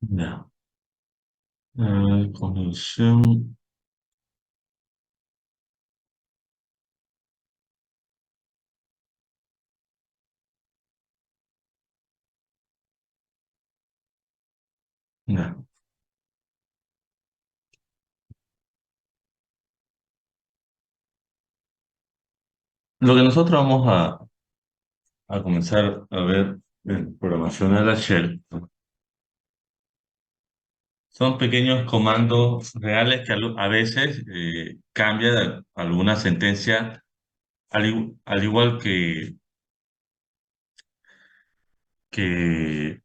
Ya. Conexión. Ya. Lo que nosotros vamos a comenzar a ver en programación a la shell, ¿no? Son pequeños comandos reales que a veces cambian alguna sentencia, al igual que, que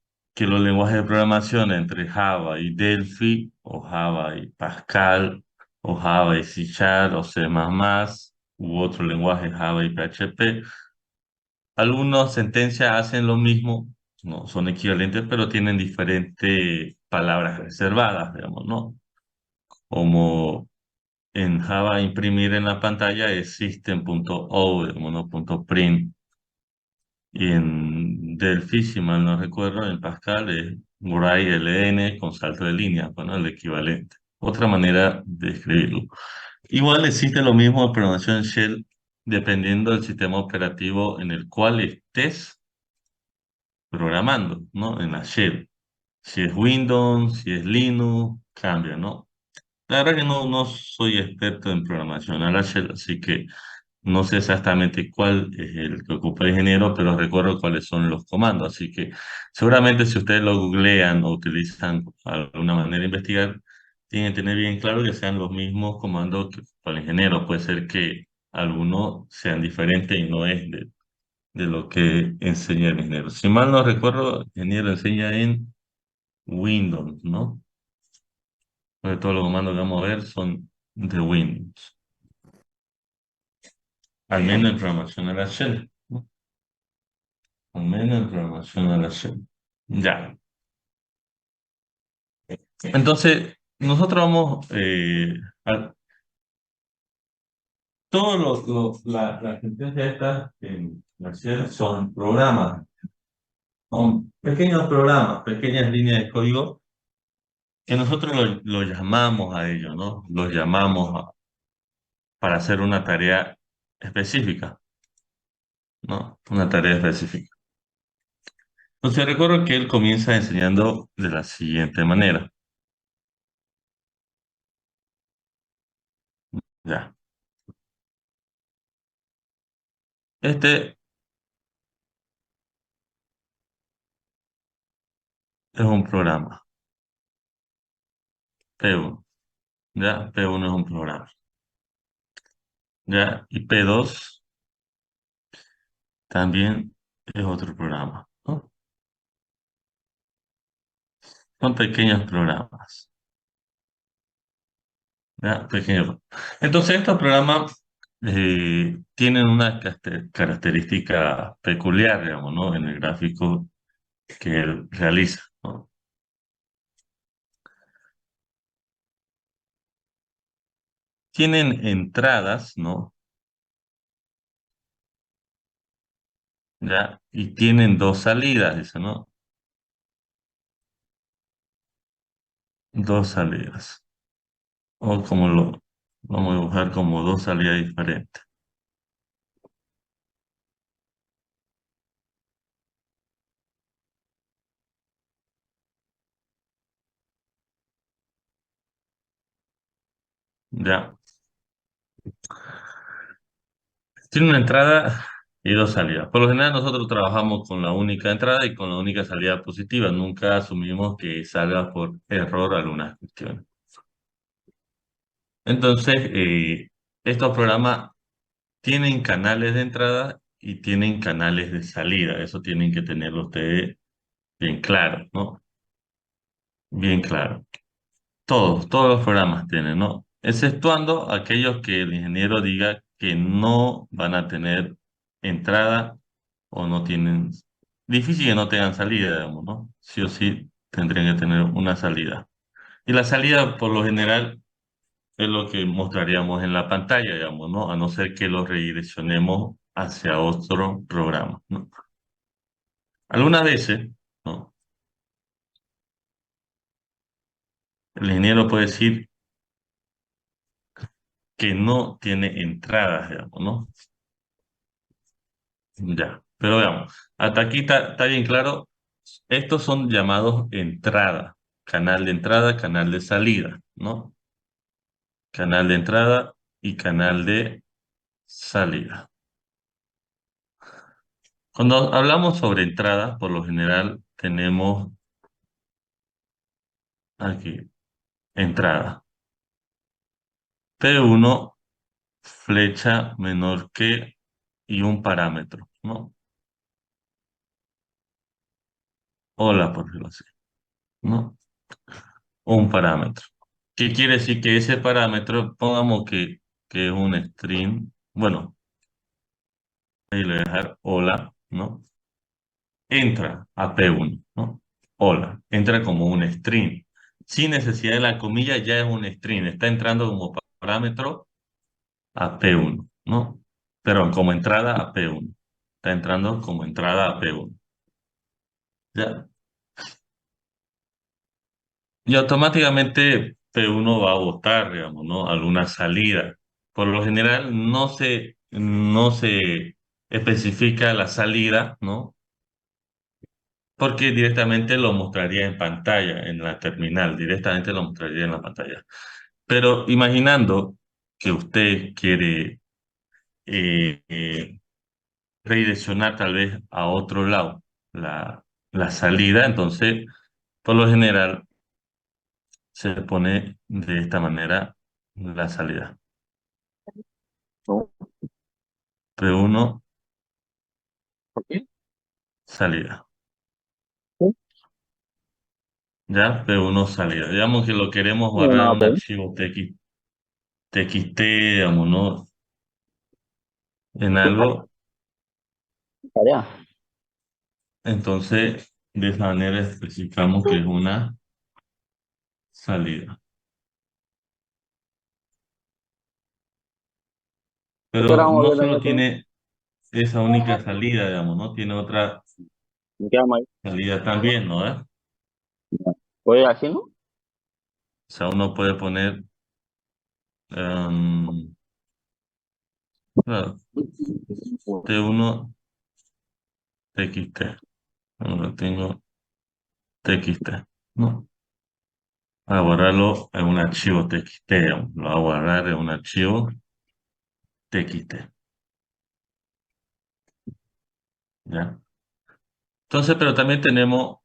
los lenguajes de programación entre Java y Delphi, o Java y Pascal, o Java y C Sharp, o C++, u otro lenguaje Java y PHP. Algunas sentencias hacen lo mismo, no son equivalentes, pero tienen diferentes palabras reservadas, digamos, ¿no? Como en Java imprimir en la pantalla es system.out, digamos, ¿no? Punto .print. Y en Delphi, si mal no recuerdo, en Pascal es Write LN con salto de línea, bueno, el equivalente. Otra manera de escribirlo. Igual existe lo mismo en programación Shell, dependiendo del sistema operativo en el cual estés programando, ¿no? En la shell. Si es Windows, si es Linux, cambia, ¿no? La verdad que no soy experto en programación a la shell, así que no sé exactamente cuál es el que ocupa el ingeniero, pero recuerdo cuáles son los comandos. Así que seguramente si ustedes lo googlean o utilizan alguna manera de investigar, tienen que tener bien claro que sean los mismos comandos que ocupa el ingeniero. Puede ser que algunos sean diferentes y no es de lo que enseña el ingeniero. Si mal no recuerdo, el ingeniero enseña en Windows, ¿no? Porque todos los comandos que vamos a ver son de Windows. Al menos en programación a la shell, ¿no? Al menos en programación a la shell. Ya. Entonces, nosotros vamos a todos las sentencias estas en la shell son programas, son pequeños programas, pequeñas líneas de código que nosotros lo llamamos a ellos, ¿no? Los llamamos para hacer una tarea específica, ¿no? Una tarea específica. Entonces recuerdo que él comienza enseñando de la siguiente manera. Ya. Este es un programa, P1. Ya, P1 es un programa. Ya, y P2 también es otro programa, ¿no? Son pequeños programas. Ya, pequeños. Entonces estos programas tienen una característica peculiar, digamos, ¿no? En el gráfico que él realiza, ¿no? Tienen entradas, ¿no? Ya, y tienen dos salidas, dice, ¿no? Dos salidas. O como lo vamos a dibujar como dos salidas diferentes. Ya. Tiene una entrada y dos salidas. Por lo general nosotros trabajamos con la única entrada y con la única salida positiva. Nunca asumimos que salga por error algunas cuestiones. Entonces, estos programas tienen canales de entrada y tienen canales de salida. Eso tienen que tenerlo ustedes bien claro, ¿no? Bien claro. Todos los programas tienen, ¿no? Exceptuando aquellos que el ingeniero diga que no van a tener entrada o no tienen. Difícil que no tengan salida, digamos, ¿no? Sí o sí tendrían que tener una salida. Y la salida, por lo general, es lo que mostraríamos en la pantalla, digamos, ¿no? A no ser que lo redireccionemos hacia otro programa, ¿no? Algunas veces, ¿no? el ingeniero puede decir que no tiene entradas, digamos, ¿no? Ya, pero veamos, hasta aquí está bien claro. Estos son llamados entrada, canal de entrada, canal de salida, ¿no? Canal de entrada y canal de salida. Cuando hablamos sobre entrada, por lo general tenemos aquí entrada. P1, flecha menor que y un parámetro, ¿no? Hola, por decirlo así, ¿no? Un parámetro. ¿Qué quiere decir? Que ese parámetro, pongamos que es un string, bueno, ahí le voy a dejar hola, ¿no? Entra a P1, ¿no? Hola, entra como un string. Sin necesidad de la comilla ya es un string, está entrando como parámetro a P1, ¿no? Pero como entrada a P1. Está entrando como entrada a P1. ¿Ya? Y automáticamente P1 va a botar, digamos, ¿no? Alguna salida. Por lo general no se especifica la salida, ¿no? Porque directamente lo mostraría en pantalla, en la terminal, directamente lo mostraría en la pantalla. Pero imaginando que usted quiere eh, eh, redireccionar tal vez a otro lado la salida, entonces, por lo general, se pone de esta manera la salida. No, P1, ¿por qué? salida. Sí. ¿Ya? P1, salida. Digamos que lo queremos No hay guardar nada en un peor. archivo TXT, digamos, ¿no? En algo. Tarea. Entonces, de esa manera especificamos que es una salida. ¿A qué hora Pero vamos a no ver solo eso? tiene esa única salida, digamos, ¿no? Tiene otra ¿En qué vamos a ir? salida también, ¿no? ¿Voy a ir así, no? O sea, uno puede poner, claro, T1 TXT. Ahora tengo TXT, ¿no? Para guardarlo en un archivo TXT, digamos. Lo voy a guardar en un archivo TXT, ¿ya? Entonces, pero también tenemos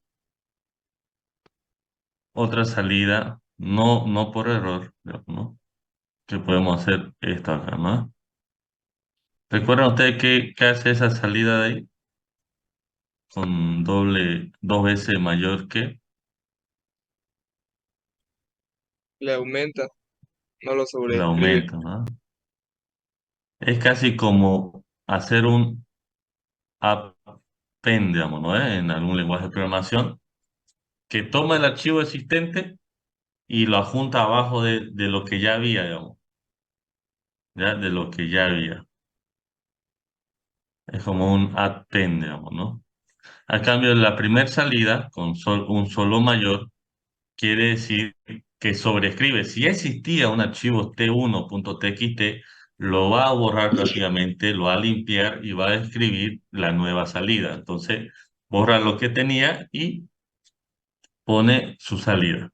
otra salida, no por error, digamos, ¿no? Que podemos hacer esto acá, ¿no? ¿Recuerdan ustedes qué hace esa salida de ahí? Con doble, dos veces mayor que Le aumenta, no lo el sobreescribe. aumento, ¿no? Es casi como hacer un append, digamos, ¿no? En algún lenguaje de programación, que toma el archivo existente y lo adjunta abajo de lo que ya había, digamos, ¿ya? De lo que ya había. Es como un append, digamos, ¿no? A cambio, la primera salida, con un solo mayor, quiere decir que sobrescribe. Si ya existía un archivo t1.txt, lo va a borrar prácticamente, lo va a limpiar y va a escribir la nueva salida. Entonces, borra lo que tenía y pone su salida.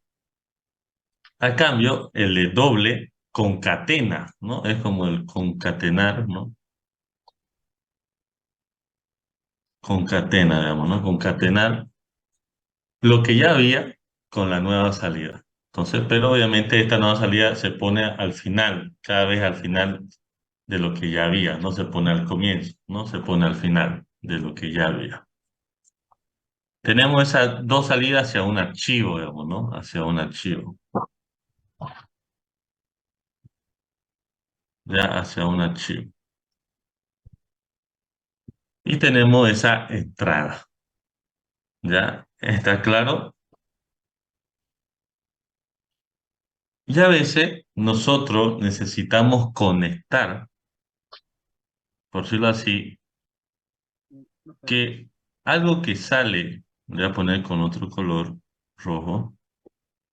A cambio, el de doble concatena, ¿no? Es como el concatenar, ¿no? Concatena, digamos, ¿no? Concatenar lo que ya había con la nueva salida. Entonces, pero obviamente esta nueva salida se pone al final, cada vez al final de lo que ya había, no se pone al comienzo, no se pone al final de lo que ya había. Tenemos esas dos salidas hacia un archivo, digamos, ¿no? Hacia un archivo, ya hacia un archivo. Y tenemos esa entrada, ¿ya? ¿Está claro? Y a veces nosotros necesitamos conectar, por decirlo así, que algo que sale, voy a poner con otro color rojo,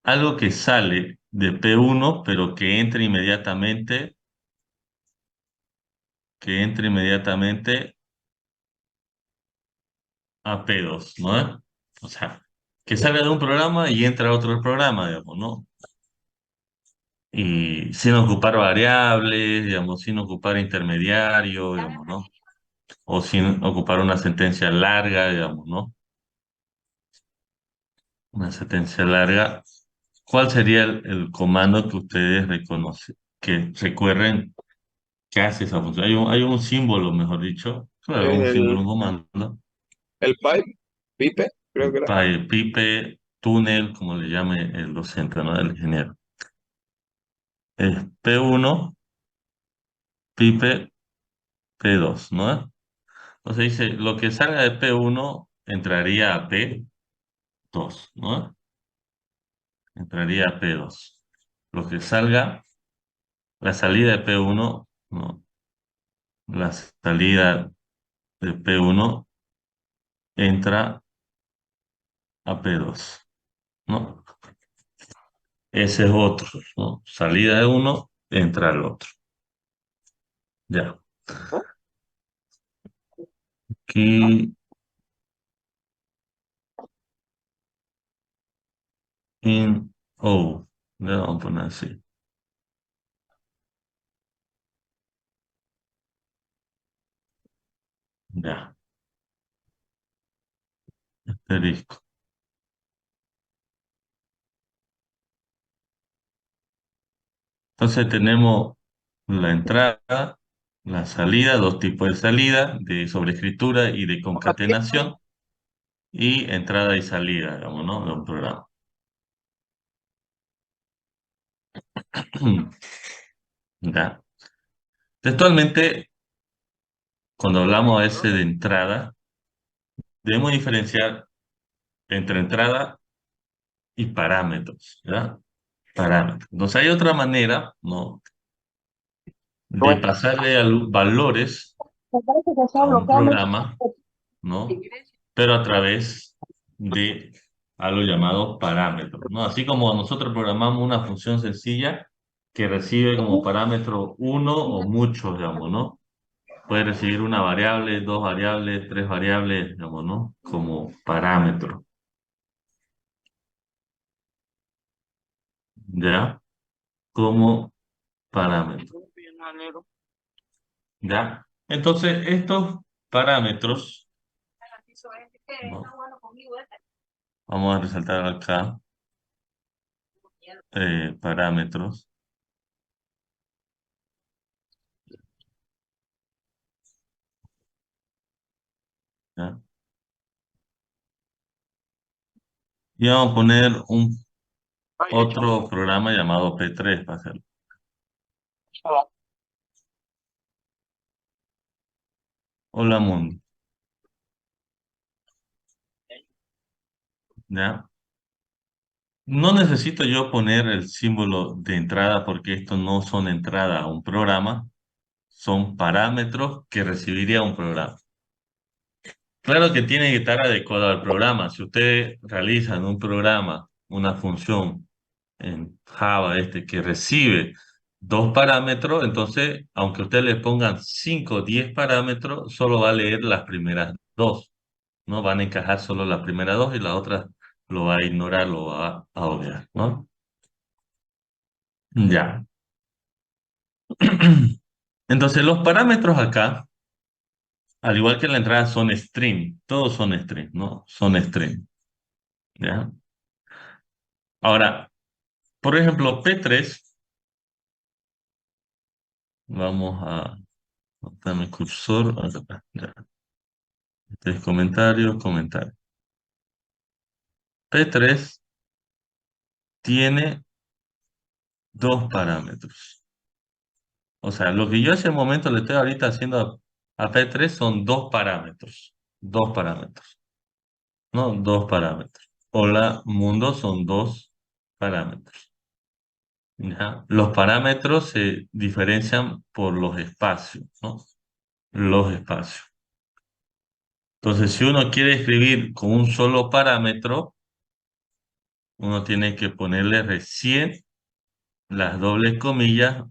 algo que sale de P1, pero que entre inmediatamente a P2, ¿no? O sea, que salga de un programa y entra a otro programa, digamos, ¿no? Y sin ocupar variables, digamos, sin ocupar intermediario, digamos, ¿no? O sin ocupar una sentencia larga, digamos, ¿no? Una sentencia larga. ¿Cuál sería el comando que ustedes reconocen, que recuerden que hace esa función? Hay un símbolo, mejor dicho, claro, un símbolo, El, un comando, el pipe, creo que era. pipe, túnel, como le llame el docente, ¿no? El ingeniero. Es P1, pipe, P2, ¿no? Entonces dice, lo que salga de P1 entraría a P2, ¿no? Entraría a P2. Lo que salga, la salida de P1, no, la salida de P1 entra a P2, ¿no? Ese es otro, ¿no? Salida de uno, entra al otro. Ya. Aquí, in, O. Le vamos a poner así. Ya. Asterisco. Entonces tenemos la entrada, la salida, dos tipos de salida, de sobreescritura y de concatenación, y entrada y salida, digamos, ¿no? De un programa. Ya. Textualmente, cuando hablamos a ese de entrada, debemos diferenciar entre entrada y parámetros, ¿ya? Parámetros. Entonces hay otra manera, ¿no? De pasarle valores Me parece que se ha a un bloqueado mucho. programa, ¿no? Pero a través de algo llamado parámetros, ¿no? Así como nosotros programamos una función sencilla que recibe como parámetro uno o muchos, digamos, ¿no? Puede recibir una variable, dos variables, tres variables, digamos, ¿no? Como parámetro, ¿ya? Como parámetro, ¿ya? Entonces, estos parámetros, ¿no? Vamos a resaltar acá, parámetros, ¿ya? Y vamos a poner otro programa llamado P3 para hacerlo, Hola Mundo, ¿ya? No necesito yo poner el símbolo de entrada porque estos no son entrada a un programa, son parámetros que recibiría un programa. Claro que tiene que estar adecuado al programa. Si usted realiza en un programa una función en Java que recibe dos parámetros, entonces, aunque usted le pongan 5 o 10 parámetros, solo va a leer las primeras dos. No van a encajar solo las primeras dos y la otra lo va a ignorar, lo va a obviar, ¿no? Ya. Entonces, los parámetros acá, al igual que en la entrada, son string. Todos son string, ¿no? Son string. ¿Ya? Ahora, por ejemplo, P3, vamos a botar mi cursor. Acá, ya. Este es comentario, comentario. P3 tiene dos parámetros. O sea, lo que yo hace un momento le estoy ahorita haciendo a P3 son dos parámetros. Dos parámetros. ¿No? Dos parámetros. Hola, mundo son dos parámetros. ¿Ya? Los parámetros se diferencian por los espacios, ¿no? Los espacios. Entonces, si uno quiere escribir con un solo parámetro, uno tiene que ponerle recién las dobles comillas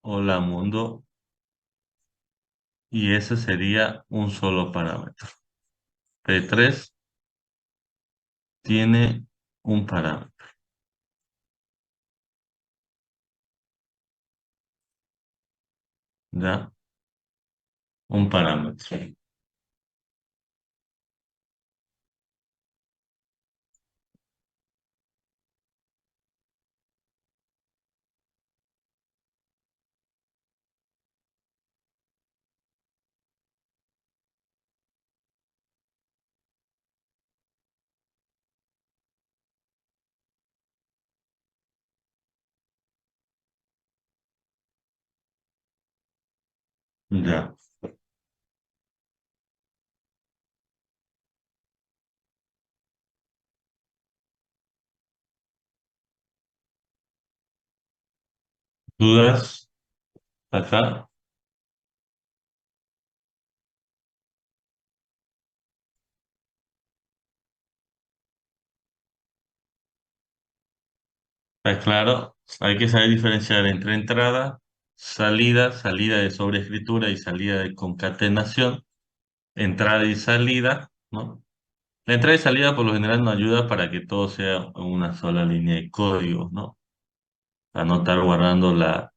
o la mundo y ese sería un solo parámetro. P3 tiene un parámetro, ¿ya? Un parámetro, ¿ya? ¿Dudas acá? ¿Está claro? Hay que saber diferenciar entre entrada, salida, salida de sobreescritura y salida de concatenación, entrada y salida, ¿no? La entrada y salida por lo general nos ayuda para que todo sea una sola línea de código, ¿no? Para no estar guardando la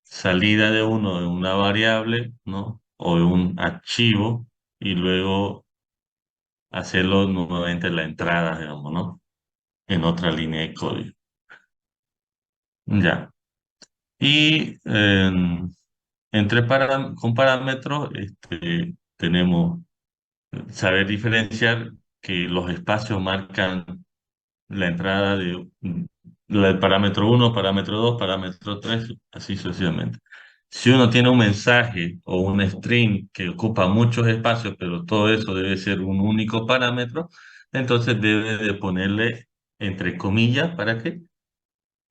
salida de uno de una variable, ¿no? O de un archivo y luego hacerlo nuevamente la entrada, digamos, ¿no? En otra línea de código. Ya. Y con parámetros tenemos saber diferenciar que los espacios marcan la entrada del parámetro uno, parámetro 2, parámetro 3, así sucesivamente. Si uno tiene un mensaje o un string que ocupa muchos espacios, pero todo eso debe ser un único parámetro, entonces debe de ponerle entre comillas para que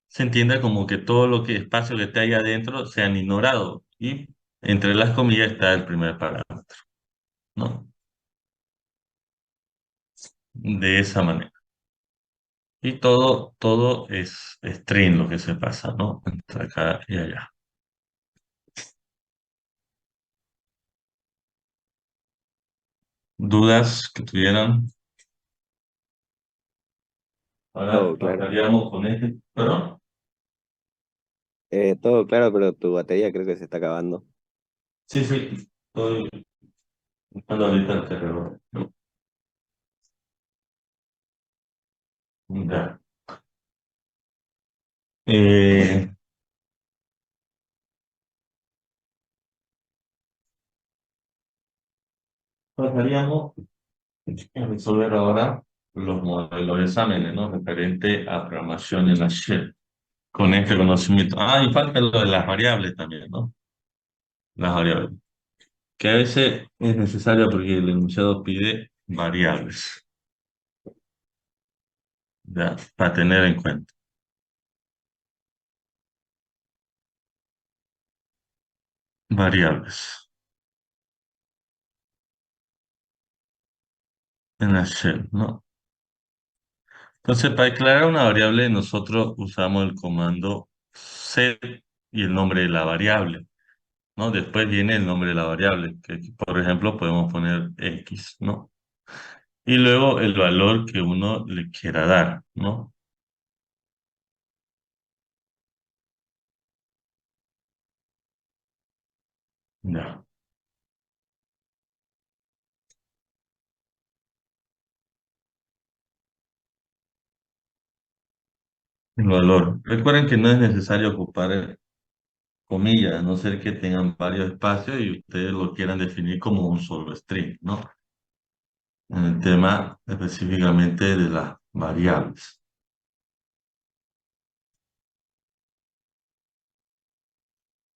se entienda como que todo lo que espacio que esté ahí adentro sean ignorados. Y entre las comillas está el primer parámetro, ¿no? De esa manera. Y todo es string lo que se pasa, ¿no? Entre acá y allá. ¿Dudas que tuvieran? Ahora Todo claro. pasaríamos con este. ¿Perdón? Todo claro, pero tu batería creo que se está acabando. Sí, sí. Estoy buscando ahorita el cargador. Ya. Eh, pasaríamos a resolver ahora los modelos de exámenes, ¿no? Referente a programación en la shell. Con este conocimiento. Ah, y falta lo de las variables también, ¿no? Las variables. Que a veces es necesario porque el enunciado pide variables, ¿ya? Para tener en cuenta. Variables en la shell, ¿no? Entonces, para declarar una variable, nosotros usamos el comando set y el nombre de la variable, ¿no? Después viene el nombre de la variable, que aquí, por ejemplo, podemos poner X, ¿no? Y luego el valor que uno le quiera dar, ¿no? Ya. El valor. Recuerden que no es necesario ocupar comillas, a no ser que tengan varios espacios y ustedes lo quieran definir como un solo string, ¿no? En el tema específicamente de las variables.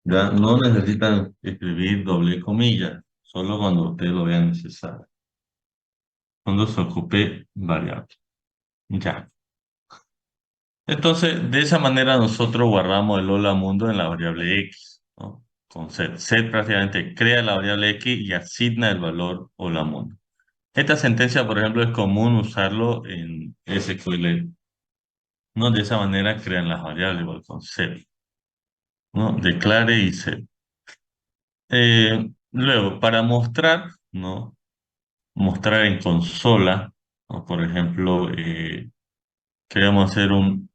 Ya no necesitan escribir doble comilla, solo cuando ustedes lo vean necesario. Cuando se ocupe variable. Ya. Entonces, de esa manera nosotros guardamos el hola mundo en la variable x, ¿no? Con set. Set prácticamente crea la variable x y asigna el valor hola mundo. Esta sentencia, por ejemplo, es común usarlo en SQL, ¿no? De esa manera crean las variables igual con set, ¿no? Declare y set. Luego, para mostrar, ¿no? Mostrar en consola, ¿no? Por ejemplo, queremos hacer un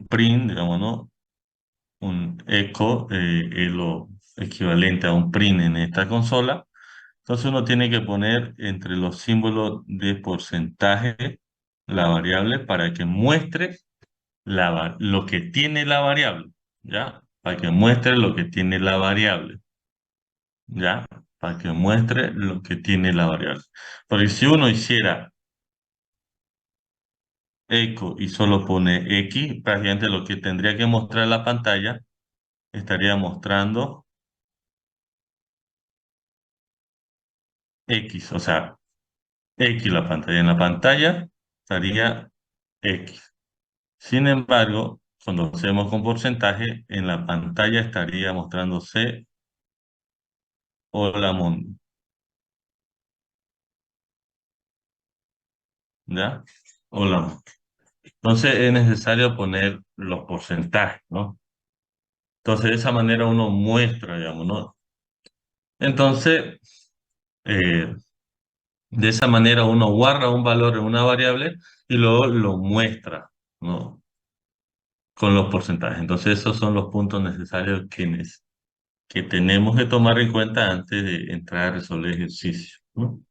print, digamos, ¿no? Un echo, es lo equivalente a un print en esta consola. Entonces uno tiene que poner entre los símbolos de porcentaje la variable para que muestre lo que tiene la variable, ¿ya? Para que muestre lo que tiene la variable, ¿ya? Para que muestre lo que tiene la variable. Porque si uno hiciera echo y solo pone X, prácticamente lo que tendría que mostrar la pantalla estaría mostrando X, o sea, X la pantalla. En la pantalla estaría X. Sin embargo, cuando hacemos con porcentaje, en la pantalla estaría mostrándose hola mundo, ¿ya? Hola mundo. Entonces es necesario poner los porcentajes, ¿no? Entonces de esa manera uno muestra, digamos, ¿no? Entonces, eh, de esa manera uno guarda un valor en una variable y luego lo muestra, ¿no? Con los porcentajes. Entonces esos son los puntos necesarios que tenemos que tomar en cuenta antes de entrar a resolver ejercicios, ¿no?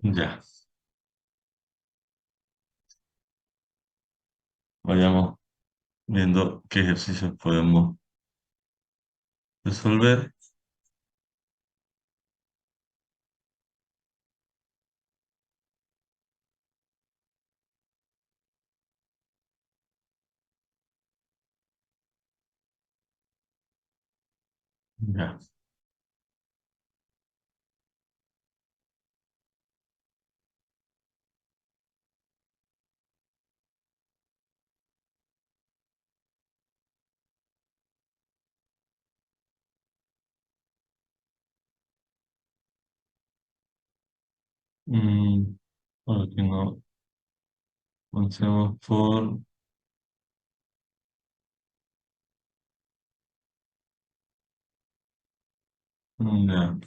Ya, vayamos viendo qué ejercicios podemos resolver. Ya. Mm, aquí no. Comencemos por... Ya,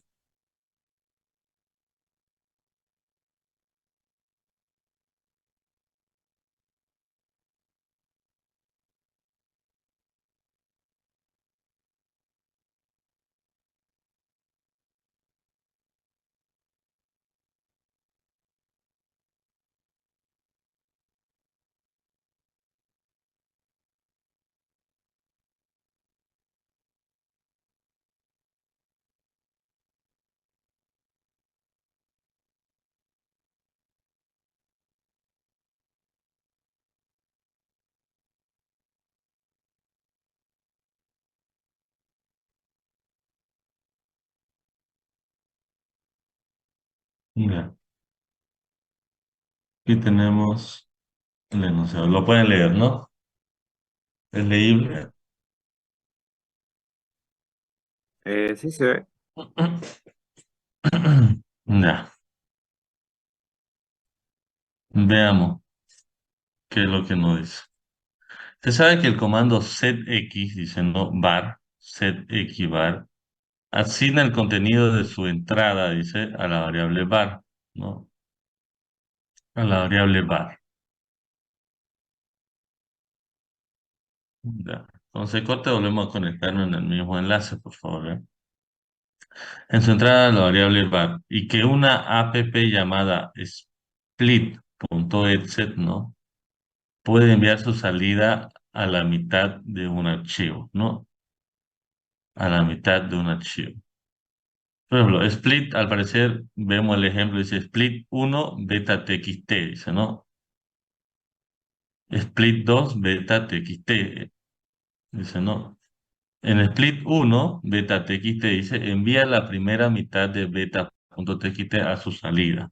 ya. Aquí tenemos el enunciado. Lo pueden leer, ¿no? Es leíble. Sí se ve. Ya, veamos qué es lo que nos dice. Se sabe que el comando setx, dice no var, setx var, asigna el contenido de su entrada, dice, a la variable var, ¿no? A la variable var. Ya. Cuando se corte, volvemos a conectarnos en el mismo enlace, por favor, ¿eh? En su entrada a la variable var, y que una app llamada split.exec, ¿no? Puede enviar su salida a la mitad de un archivo, ¿no? A la mitad de un archivo. Por ejemplo, split, al parecer, vemos el ejemplo, dice split 1 beta txt, dice, ¿no? Split 2 beta txt, dice, ¿no? En split uno beta txt dice envía la primera mitad de beta.txt a su salida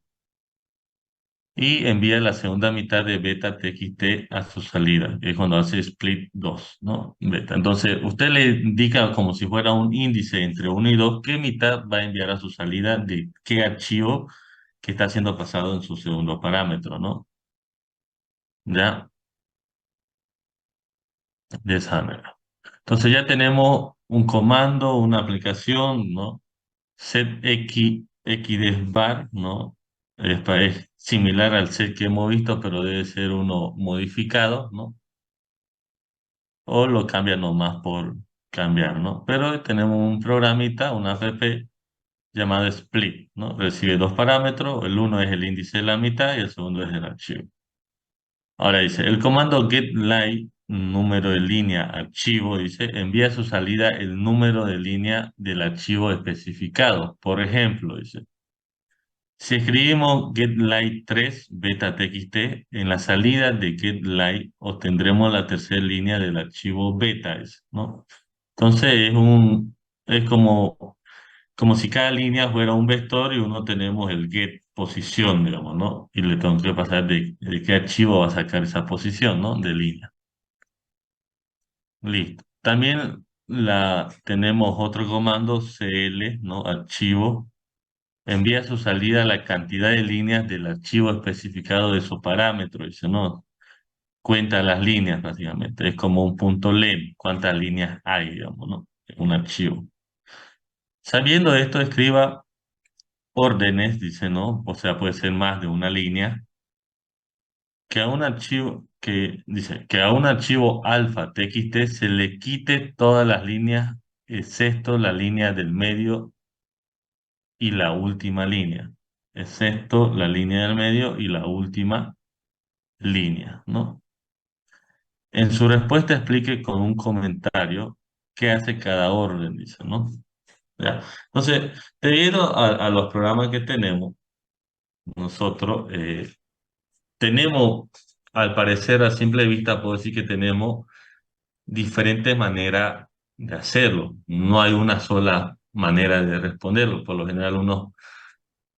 y envía la segunda mitad de beta txt a su salida, que es cuando hace split 2, ¿no? Beta. Entonces, usted le indica como si fuera un índice entre uno y 2 qué mitad va a enviar a su salida de qué archivo que está siendo pasado en su segundo parámetro, ¿no? Ya, de esa manera. Entonces ya tenemos un comando, una aplicación, ¿no? setxdesbar, ¿no? Es similar al set que hemos visto, pero debe ser uno modificado, ¿no? O lo cambia nomás por cambiar, ¿no? Pero tenemos un programita, una app llamada split, ¿no? Recibe dos parámetros, el uno es el índice de la mitad y el segundo es el archivo. Ahora dice, el comando getLine, número de línea archivo, dice, envía a su salida el número de línea del archivo especificado. Por ejemplo, dice, si escribimos getLine 3 beta txt, en la salida de getLine obtendremos la tercera línea del archivo beta, ¿no? Entonces es como si cada línea fuera un vector y uno tenemos el get posición, digamos, ¿no? Y le tengo que pasar de qué archivo va a sacar esa posición, ¿no? De línea. Listo. También tenemos otro comando cl, ¿no? Archivo. Envía a su salida la cantidad de líneas del archivo especificado de su parámetro. Dice, ¿no? Cuenta las líneas, básicamente. Es como un punto len, cuántas líneas hay, digamos, ¿no? En un archivo. Sabiendo esto, escriba órdenes, dice, ¿no? O sea, puede ser más de una línea, que a un archivo, que dice, que a un archivo alfa txt se le quite todas las líneas, excepto la línea del medio y la última línea, excepto la línea del medio y la última línea, ¿no? En su respuesta explique con un comentario qué hace cada orden, dice, ¿no? ¿Ya? Entonces, debido a los programas que tenemos, nosotros tenemos, al parecer, a simple vista, puedo decir que tenemos diferentes maneras de hacerlo. No hay una sola manera de responderlo. Por lo general,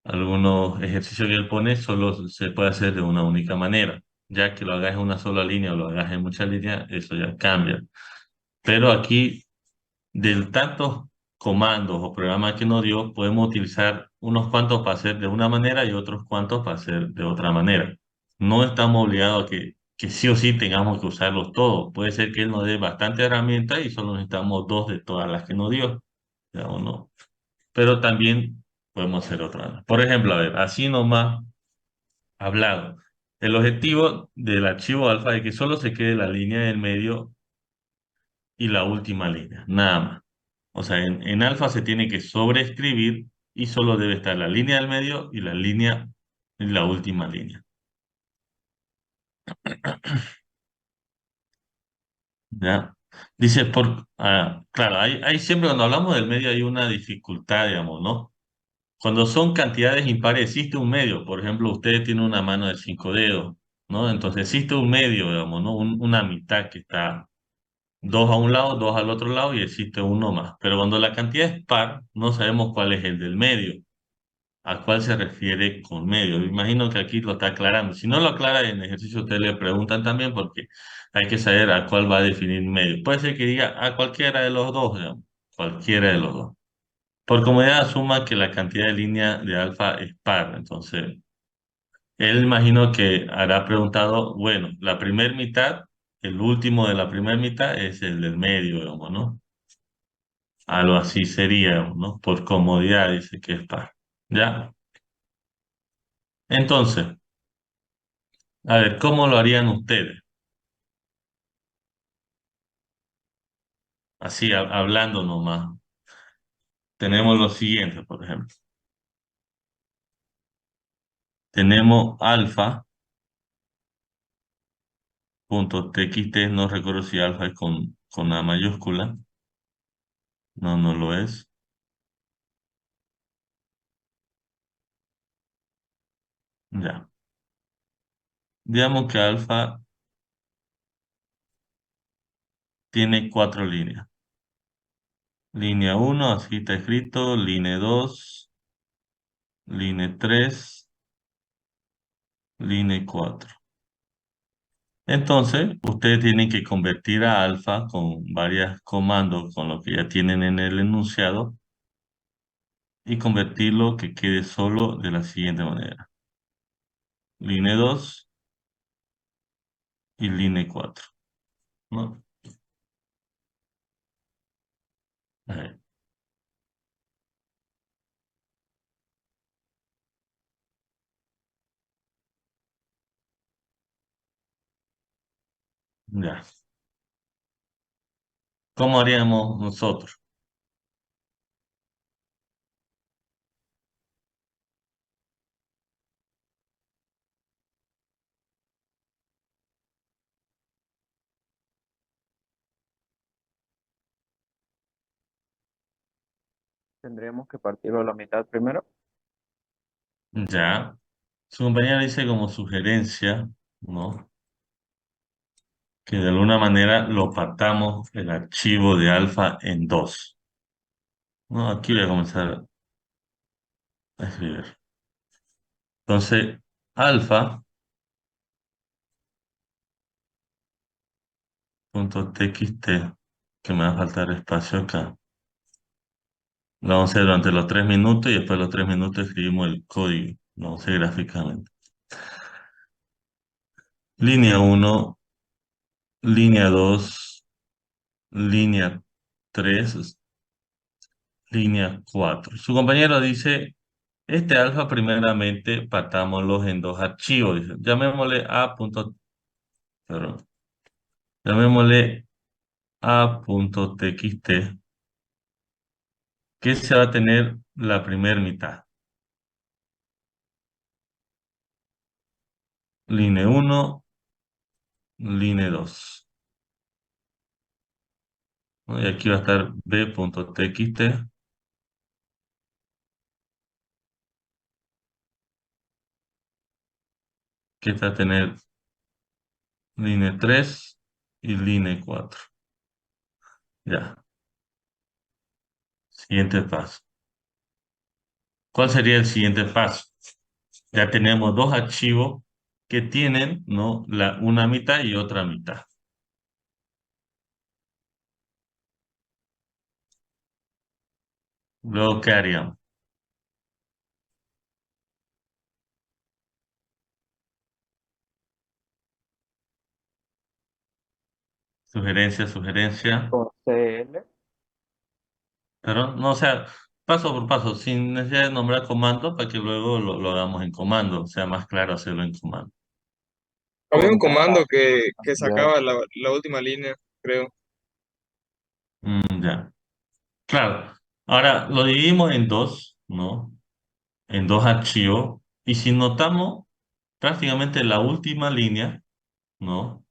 algunos ejercicios que él pone solo se puede hacer de una única manera. Ya que lo hagas en una sola línea o lo hagas en muchas líneas, eso ya cambia. Pero aquí, de tantos comandos o programas que nos dio, podemos utilizar unos cuantos para hacer de una manera y otros cuantos para hacer de otra manera. No estamos obligados a que sí o sí tengamos que usarlos todos. Puede ser que él nos dé bastantes herramientas y solo necesitamos dos de todas las que nos dio, ¿ya o no? Pero también podemos hacer otras. Por ejemplo, a ver, así nomás hablado. El objetivo del archivo alfa es que solo se quede la línea del medio y la última línea, nada más. O sea, en alfa se tiene que sobreescribir y solo debe estar la línea del medio y la línea y la última línea. ¿Ya? Dice, claro, hay siempre cuando hablamos del medio hay una dificultad, digamos, ¿no? Cuando son cantidades impares existe un medio. Por ejemplo, usted tiene una mano de 5 dedos, ¿no? Entonces existe un medio, digamos, ¿no? Una mitad que está dos a un lado, dos al otro lado y existe uno más. Pero cuando la cantidad es par, no sabemos cuál es el del medio, a cuál se refiere con medio. Imagino que aquí lo está aclarando. Si no lo aclara en el ejercicio, ustedes le preguntan también porque hay que saber a cuál va a definir medio. Puede ser que diga a cualquiera de los dos, digamos, cualquiera de los dos. Por comodidad asuma que la cantidad de línea de alfa es par. Entonces, él imagino que hará preguntado, bueno, la primera mitad, el último de la primera mitad es el del medio, digamos, ¿no? Algo así sería, ¿no? Por comodidad dice que es par. ¿Ya? Entonces, a ver, ¿cómo lo harían ustedes? Así, hablando nomás. Tenemos lo siguiente, por ejemplo. Tenemos alfa.txt, no recuerdo si alfa es con A mayúscula. No, no lo es. Ya. Digamos que alfa tiene 4 líneas. Línea uno, así está escrito, línea 2, línea 3, línea 4. Entonces, ustedes tienen que convertir a alfa con varios comandos, con lo que ya tienen en el enunciado, y convertirlo que quede solo de la siguiente manera. Línea 2 y línea 4, ¿no? Ahí, ya. ¿Cómo haríamos nosotros? Tendríamos que partirlo a la mitad primero. Ya. Su compañera dice como sugerencia, ¿no? Que de alguna manera lo partamos el archivo de alfa en dos. No, aquí voy a comenzar a escribir. Entonces, alfa punto txt, que me va a faltar espacio acá. Lo vamos a hacer durante los 3 minutos y después de los 3 minutos escribimos el código. Lo vamos a hacer gráficamente. Línea uno, línea 2, línea 3, línea 4. Su compañero dice, este alfa primeramente partámoslos en dos archivos. Dice, llamémosle perdón, llamémosle a.txt, que se va a tener la primera mitad. Línea uno, línea 2. ¿No? Y aquí va a estar b.txt, que va a tener línea 3 y línea 4. Ya, siguiente paso. ¿Cuál sería el siguiente paso? Ya tenemos dos archivos que tienen, ¿no? Una mitad y otra mitad. Luego, ¿qué haríamos? Sugerencia, sugerencia. Con CL. Pero, no, o sea, paso por paso, sin necesidad de nombrar comando para que luego lo hagamos en comando, sea más claro hacerlo en comando. Había un Concatar. comando que Ya. sacaba la última línea, creo. Ya. Claro. Ahora lo dividimos en dos, ¿no? En dos archivos. Y si notamos prácticamente la última línea, ¿no?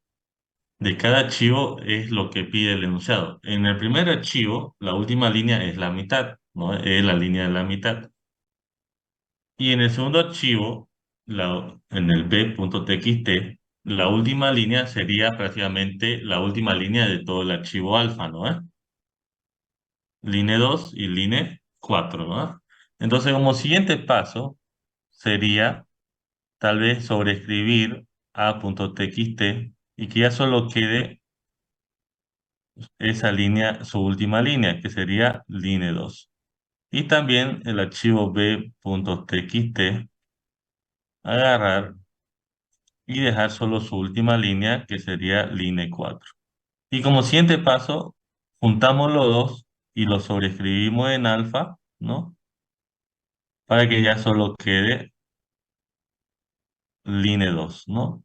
De cada archivo es lo que pide el enunciado. En el primer archivo, la última línea es la mitad, ¿no? Es la línea de la mitad. Y en el segundo archivo, en el b.txt, la última línea sería prácticamente la última línea de todo el archivo alfa, ¿no? Línea 2 y línea 4, ¿no? Entonces, como siguiente paso, sería tal vez sobreescribir a.txt y que ya solo quede esa línea, su última línea, que sería línea 2. Y también el archivo b.txt, agarrar y dejar solo su última línea, que sería línea 4. Y como siguiente paso, juntamos los dos y los sobreescribimos en alfa, ¿no? Para que ya solo quede línea 2, ¿no?